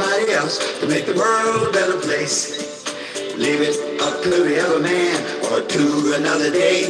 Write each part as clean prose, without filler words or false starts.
somebody else to make the world a better place. Leave it up to the other man or to another day.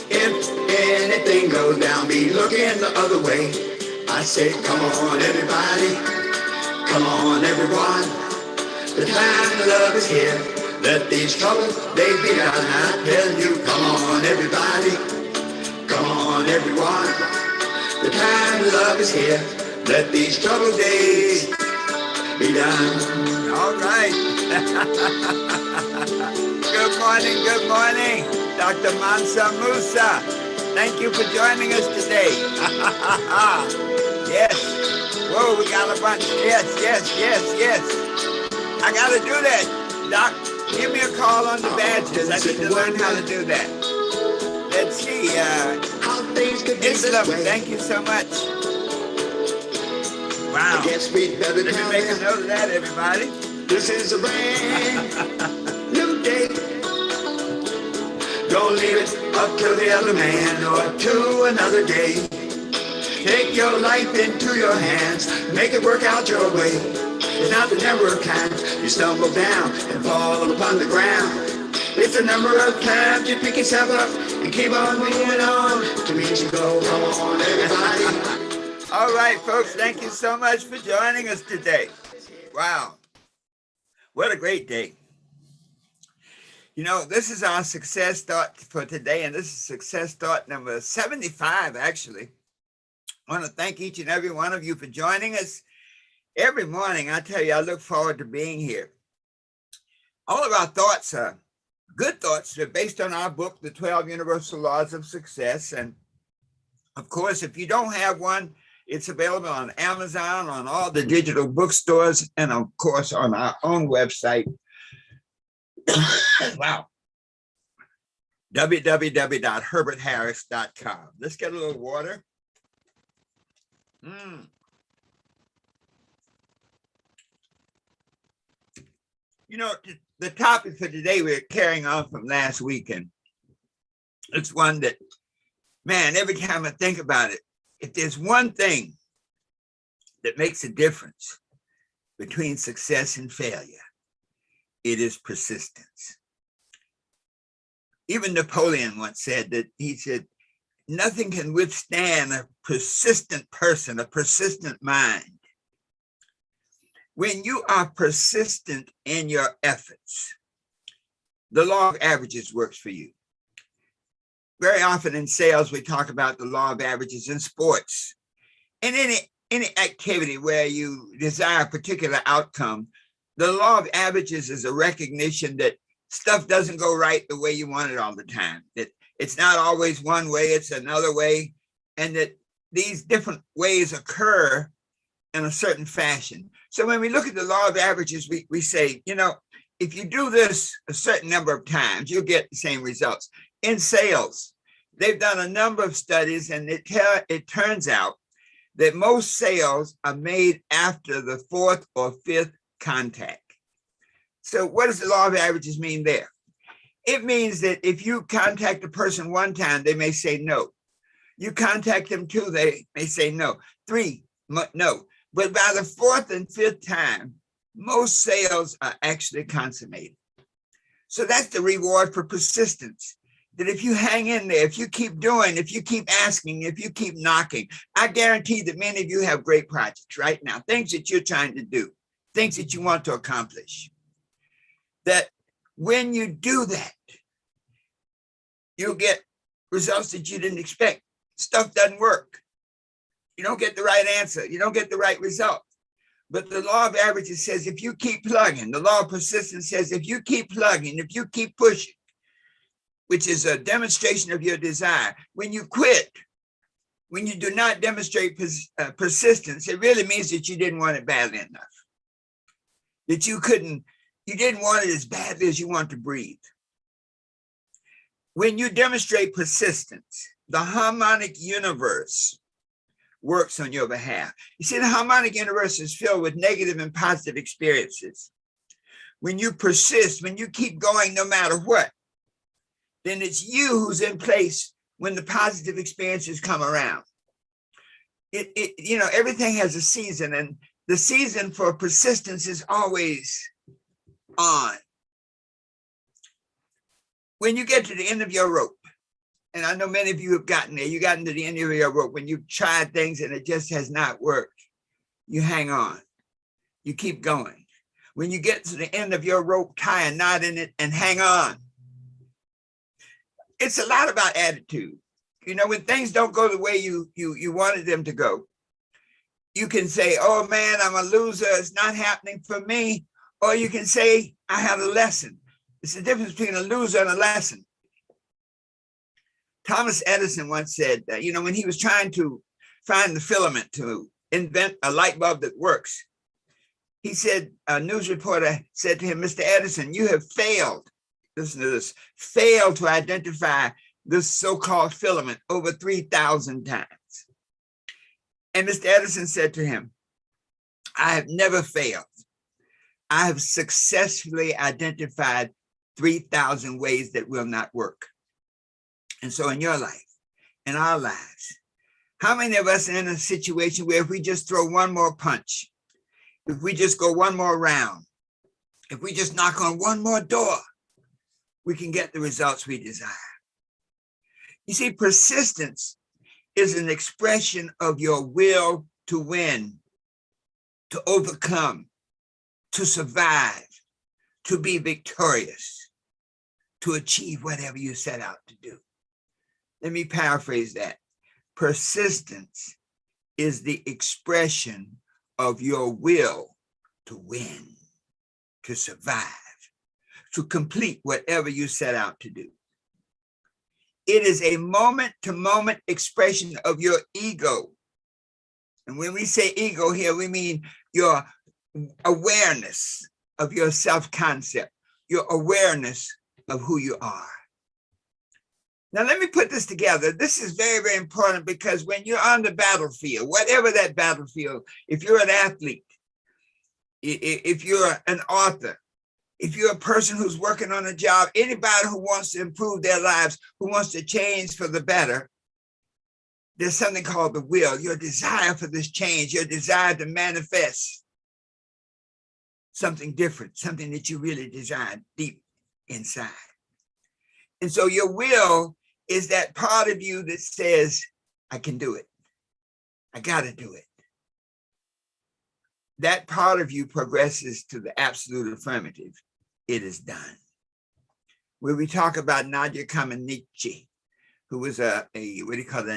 If anything goes down, be looking the other way. I say, come on everybody, come on everyone. The time to love is here. Let these troubles days be done. I tell you, come on everybody, come on everyone. The time to love is here. Let these troubled days be done. All right. Good morning, Dr. Mansa Musa. Thank you for joining us today. Yes. Whoa, we got a bunch. Yes. I got to do that. Doc, give me a call on the badges. I need to learn how to do that. Let's see. Islam, thank you so much. Wow. Let me make a note of that, everybody. This is a brand new day. Don't leave it up to the other man or to another day. Take your life into your hands. Make it work out your way. It's not the number of times you stumble down and fall upon the ground. It's the number of times you pick yourself up and keep on moving on to meet you go. Come on, everybody. All right, folks, thank you so much for joining us today. Wow, what a great day. You know, this is our success thought for today, and this is success thought number 75, actually. I want to thank each and every one of you for joining us. Every morning, I tell you, I look forward to being here. All of our thoughts are good thoughts. They're based on our book, The 12 Universal Laws of Success. And of course, if you don't have one, it's available on Amazon, on all the digital bookstores, and of course, on our own website. Wow. www.herbertharris.com. Let's get a little water. You know, the topic for today, we're carrying on from last week, and it's one that, man, every time I think about it, if there's one thing that makes a difference between success and failure, it is persistence. Even Napoleon once said that, he said, nothing can withstand a persistent person, a persistent mind. When you are persistent in your efforts, the law of averages works for you. Very often in sales, we talk about the law of averages in sports. In any activity where you desire a particular outcome, the law of averages is a recognition that stuff doesn't go right the way you want it all the time, that it's not always one way, it's another way, and that these different ways occur in a certain fashion. So when we look at the law of averages, we say, you know, if you do this a certain number of times, you'll get the same results. In sales, they've done a number of studies, and it turns out that most sales are made after the fourth or fifth contact. So what does the law of averages mean there? It means that if you contact a person one time, they may say no. You contact them two, they may say no. Three, no. But by the fourth and fifth time, most sales are actually consummated. So that's the reward for persistence. That if you hang in there, if you keep doing, if you keep asking, if you keep knocking, I guarantee that many of you have great projects right now, things that you're trying to do, things that you want to accomplish. That when you do that, you'll get results that you didn't expect. Stuff doesn't work. You don't get the right answer. You don't get the right result. But the law of averages says if you keep plugging, the law of persistence says if you keep plugging, if you keep pushing, which is a demonstration of your desire. When you quit, when you do not demonstrate persistence, it really means that you didn't want it badly enough. That you didn't want it as badly as you want to breathe. When you demonstrate persistence, the harmonic universe works on your behalf. You see, the harmonic universe is filled with negative and positive experiences. When you persist, when you keep going no matter what, then it's you who's in place when the positive experiences come around. You know, everything has a season, and The season for persistence is always on. When you get to the end of your rope, and I know many of you have gotten there, you gotten to the end of your rope when you've tried things and it just has not worked, you hang on, you keep going. When you get to the end of your rope, tie a knot in it and hang on. It's a lot about attitude. You know, when things don't go the way you wanted them to go, you can say, oh man, I'm a loser, it's not happening for me. Or you can say, I had a lesson. It's the difference between a loser and a lesson. Thomas Edison once said, you know, when he was trying to find the filament to invent a light bulb that works, he said, a news reporter said to him, Mr. Edison, you have failed, listen to this, failed to identify this so-called filament over 3,000 times. And Mr. Edison said to him, I have never failed. I have successfully identified 3,000 ways that will not work. And so in your life, in our lives, how many of us are in a situation where if we just throw one more punch, if we just go one more round, if we just knock on one more door, we can get the results we desire? You see, persistence is an expression of your will to win, to overcome, to survive, to be victorious, to achieve whatever you set out to do. Let me paraphrase that. Persistence is the expression of your will to win, to survive, to complete whatever you set out to do. It is a moment-to-moment expression of your ego. And when we say ego here, we mean your awareness of your self-concept, your awareness of who you are. Now, let me put this together. This is very, very important because when you're on the battlefield, whatever that battlefield, if you're an athlete, if you're an author, if you're a person who's working on a job, anybody who wants to improve their lives, who wants to change for the better, there's something called the will, your desire for this change, your desire to manifest something different, something that you really desire deep inside. And so your will is that part of you that says, I can do it. I got to do it. That part of you progresses to the absolute affirmative. It is done. Where we talk about Nadia Comaneci, who was a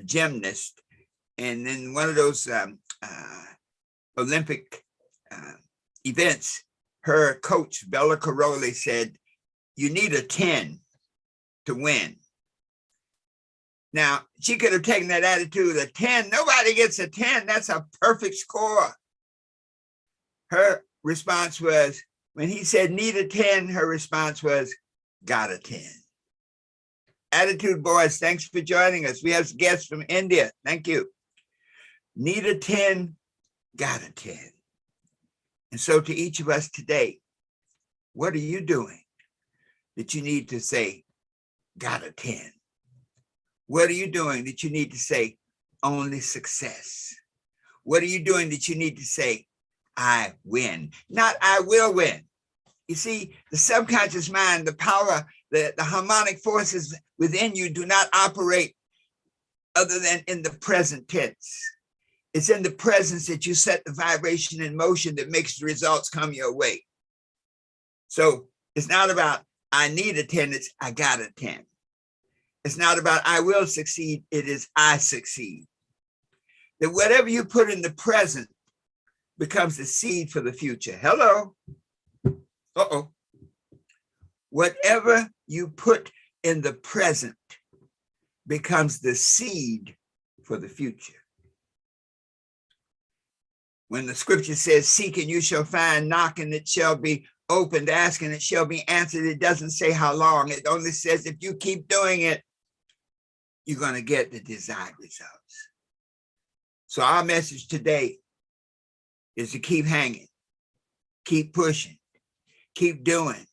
gymnast, and in one of those Olympic events, her coach, Bella Caroli, said, you need a 10 to win. Now, she could have taken that attitude, a 10, nobody gets a 10, that's a perfect score. Her response was, when he said need a 10, her response was, got a 10. Attitude boys, thanks for joining us. We have guests from India, thank you. Need a 10, got a 10. And so to each of us today, what are you doing that you need to say, got a 10? What are you doing that you need to say, only success? What are you doing that you need to say, I win, not I will win? You see, the subconscious mind, the power, the harmonic forces within you do not operate other than in the present tense. It's in the presence that you set the vibration in motion that makes the results come your way. So it's not about I need a 10, it's I got a 10. It's not about I will succeed, it is I succeed. That whatever you put in the present becomes the seed for the future. Hello. Uh-oh. Whatever you put in the present becomes the seed for the future. When the scripture says, seek and you shall find, knock and it shall be opened, ask and it shall be answered, it doesn't say how long. It only says if you keep doing it, you're going to get the desired results. So our message today is to keep hanging, keep pushing, keep doing,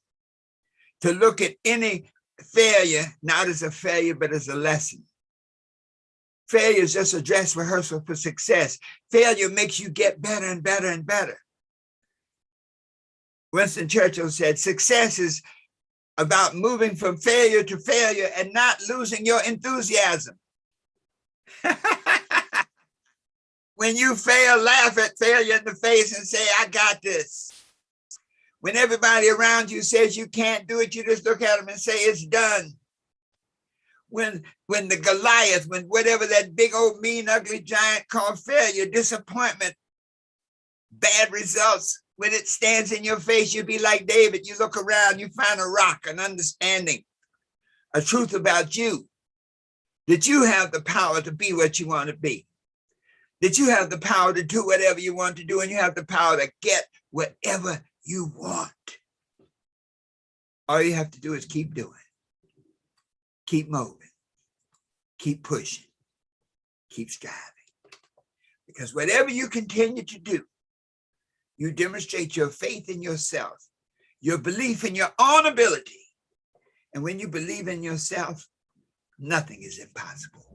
to look at any failure, not as a failure, but as a lesson. Failure is just a dress rehearsal for success. Failure makes you get better and better and better. Winston Churchill said, success is about moving from failure to failure and not losing your enthusiasm. When you fail, laugh at failure in the face and say, I got this. When everybody around you says you can't do it, you just look at them and say, it's done. When the Goliath, when whatever that big old mean, ugly giant called failure, disappointment, bad results, when it stands in your face, you be like David. You look around, you find a rock, an understanding, a truth about you, that you have the power to be what you want to be, that you have the power to do whatever you want to do, and you have the power to get whatever you want. All you have to do is keep doing, keep moving, keep pushing, keep striving. Because whatever you continue to do, you demonstrate your faith in yourself, your belief in your own ability. And when you believe in yourself, nothing is impossible.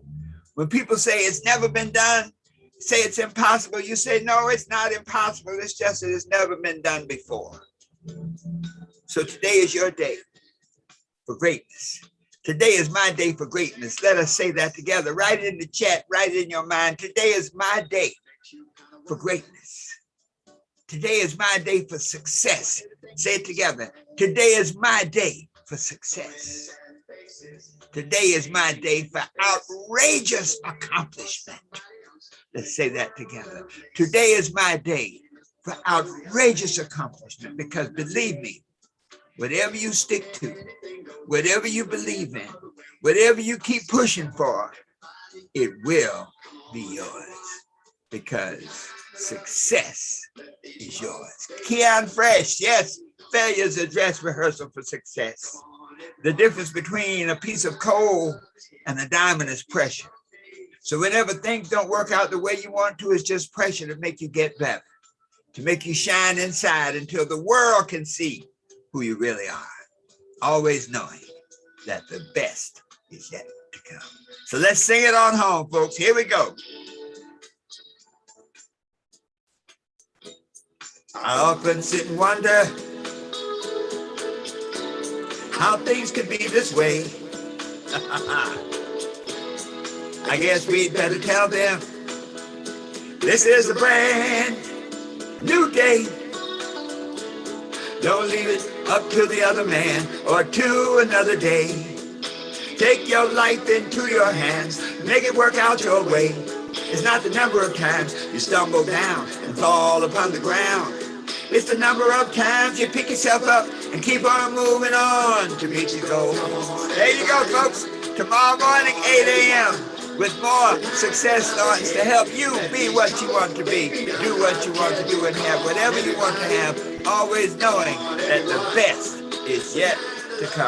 When people say it's never been done, say it's impossible, you say, no, it's not impossible. It's just that it's never been done before. So today is your day for greatness. Today is my day for greatness. Let us say that together. Write it in the chat, write it in your mind. Today is my day for greatness. Today is my day for success. Say it together. Today is my day for success. Today is my day for outrageous accomplishment. Let's say that together. Today is my day for outrageous accomplishment, because believe me, whatever you stick to, whatever you believe in, whatever you keep pushing for, it will be yours, because success is yours. Keon Fresh, yes, failure is a dress rehearsal for success. The difference between a piece of coal and a diamond is pressure. So whenever things don't work out the way you want to, it's just pressure to make you get better, to make you shine inside until the world can see who you really are. Always knowing that the best is yet to come. So let's sing it on home, folks. Here we go. I often sit and wonder how things could be this way. I guess we'd better tell them this is a brand new day. Don't leave it up to the other man or to another day. Take your life into your hands, make it work out your way. It's not the number of times you stumble down and fall upon the ground. It's the number of times you pick yourself up and keep on moving on to meet your goal. There you go, folks. Tomorrow morning, 8 a.m. with more success thoughts to help you be what you want to be, do what you want to do, and have whatever you want to have, always knowing that the best is yet to come.